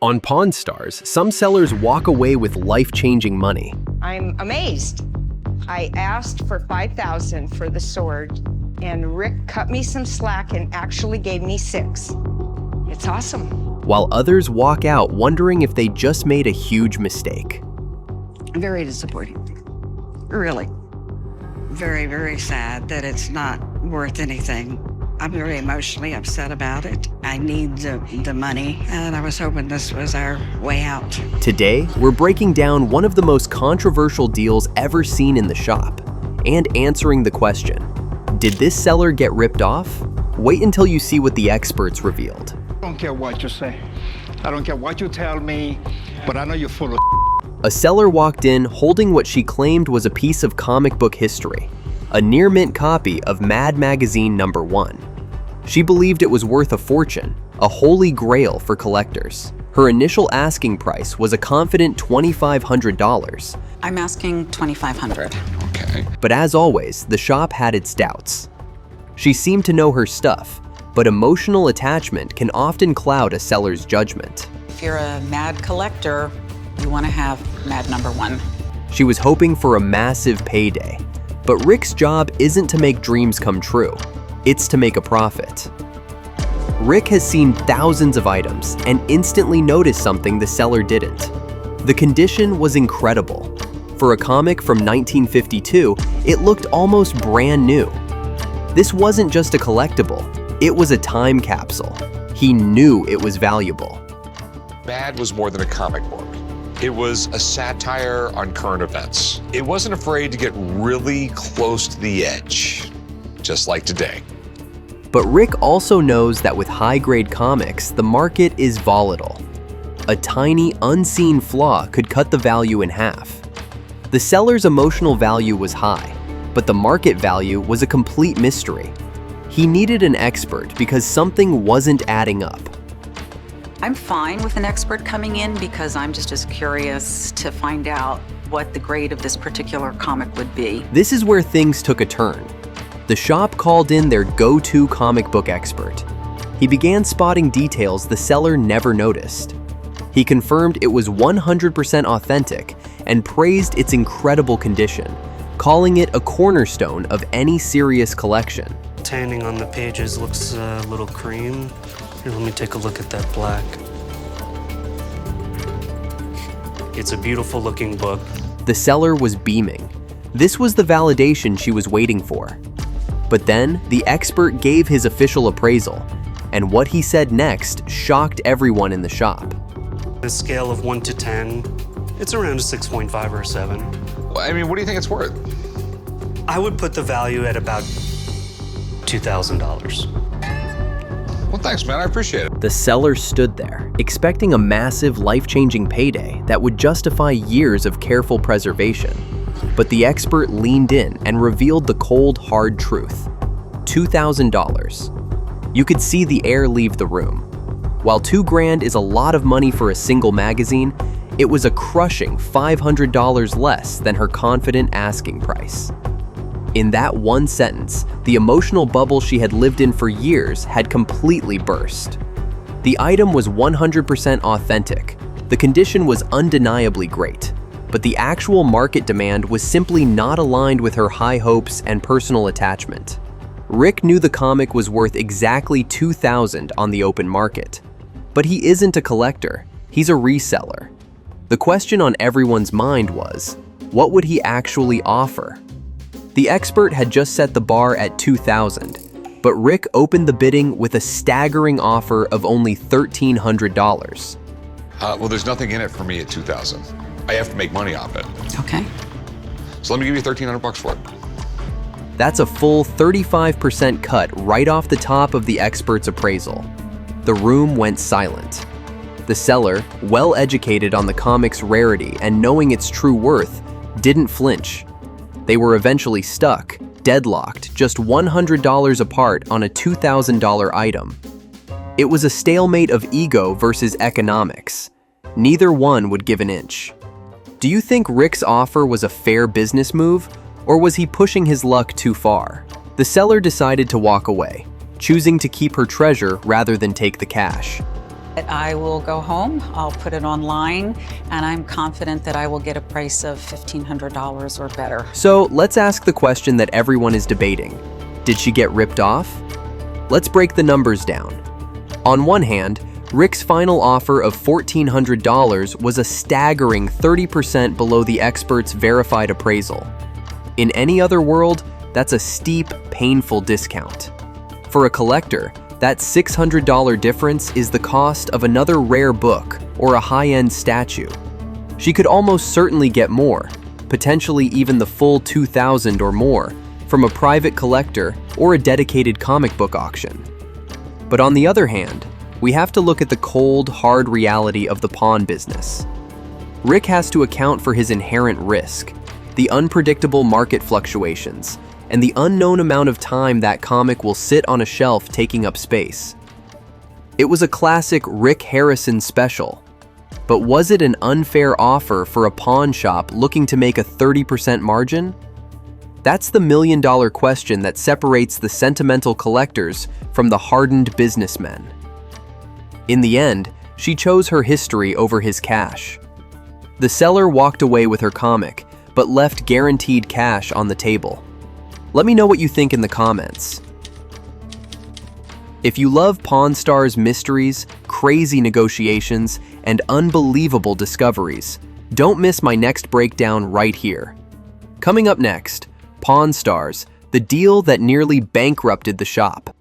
On Pawn Stars, some sellers walk away with life-changing money. I'm amazed. I asked for $5,000 for the sword, and Rick cut me some slack and actually gave me $6,000. It's awesome. While others walk out wondering if they just made a huge mistake. Very disappointing. Really. Very, very sad that it's not worth anything. I'm very emotionally upset about it. I need the money, and I was hoping this was our way out. Today, we're breaking down one of the most controversial deals ever seen in the shop and answering the question, did this seller get ripped off? Wait until you see what the experts revealed. I don't care what you say. I don't care what you tell me, but I know you're full of A seller walked in holding what she claimed was a piece of comic book history, a near-mint copy of Mad Magazine #1. She believed it was worth a fortune, a holy grail for collectors. Her initial asking price was a confident $2,500. I'm asking $2,500. Okay. But as always, the shop had its doubts. She seemed to know her stuff, but emotional attachment can often cloud a seller's judgment. If you're a mad collector, you want to have Mad #1. She was hoping for a massive payday, but Rick's job isn't to make dreams come true. It's to make a profit. Rick has seen thousands of items and instantly noticed something the seller didn't. The condition was incredible. For a comic from 1952, it looked almost brand new. This wasn't just a collectible, it was a time capsule. He knew it was valuable. Mad was more than a comic book. It was a satire on current events. It wasn't afraid to get really close to the edge, just like today. But Rick also knows that with high-grade comics, the market is volatile. A tiny, unseen flaw could cut the value in half. The seller's emotional value was high, but the market value was a complete mystery. He needed an expert because something wasn't adding up. I'm fine with an expert coming in because I'm just as curious to find out what the grade of this particular comic would be. This is where things took a turn. The shop called in their go-to comic book expert. He began spotting details the seller never noticed. He confirmed it was 100% authentic and praised its incredible condition, calling it a cornerstone of any serious collection. Tanning on the pages looks a little cream. Here, let me take a look at that black. It's a beautiful looking book. The seller was beaming. This was the validation she was waiting for. But then, the expert gave his official appraisal, and what he said next shocked everyone in the shop. A scale of 1 to 10, it's around a 6.5 or a 7. I mean, what do you think it's worth? I would put the value at about $2,000. Well, thanks, man. I appreciate it. The seller stood there, expecting a massive, life-changing payday that would justify years of careful preservation. But the expert leaned in and revealed the cold, hard truth. $2,000. You could see the air leave the room. While $2,000 is a lot of money for a single magazine, it was a crushing $500 less than her confident asking price. In that one sentence, the emotional bubble she had lived in for years had completely burst. The item was 100% authentic. The condition was undeniably great. But the actual market demand was simply not aligned with her high hopes and personal attachment. Rick knew the comic was worth exactly $2,000 on the open market. But he isn't a collector, he's a reseller. The question on everyone's mind was, what would he actually offer? The expert had just set the bar at $2,000, but Rick opened the bidding with a staggering offer of only $1,300. Well, there's nothing in it for me at $2,000. I have to make money off it. Okay. So let me give you $1,300 for it. That's a full 35% cut right off the top of the expert's appraisal. The room went silent. The seller, well educated on the comic's rarity and knowing its true worth, didn't flinch. They were eventually stuck, deadlocked, just $100 apart on a $2,000 item. It was a stalemate of ego versus economics. Neither one would give an inch. Do you think Rick's offer was a fair business move, or was he pushing his luck too far? The seller decided to walk away, choosing to keep her treasure rather than take the cash. I will go home, I'll put it online, and I'm confident that I will get a price of $1,500 or better. So let's ask the question that everyone is debating. Did she get ripped off? Let's break the numbers down. On one hand, Rick's final offer of $1,400 was a staggering 30% below the expert's verified appraisal. In any other world, that's a steep, painful discount. For a collector, that $600 difference is the cost of another rare book or a high-end statue. She could almost certainly get more, potentially even the full $2,000 or more, from a private collector or a dedicated comic book auction. But on the other hand, we have to look at the cold, hard reality of the pawn business. Rick has to account for his inherent risk, the unpredictable market fluctuations, and the unknown amount of time that comic will sit on a shelf taking up space. It was a classic Rick Harrison special, but was it an unfair offer for a pawn shop looking to make a 30% margin? That's the million-dollar question that separates the sentimental collectors from the hardened businessmen. In the end, she chose her history over his cash. The seller walked away with her comic, but left guaranteed cash on the table. Let me know what you think in the comments. If you love Pawn Stars mysteries, crazy negotiations, and unbelievable discoveries, don't miss my next breakdown right here. Coming up next, Pawn Stars, the deal that nearly bankrupted the shop.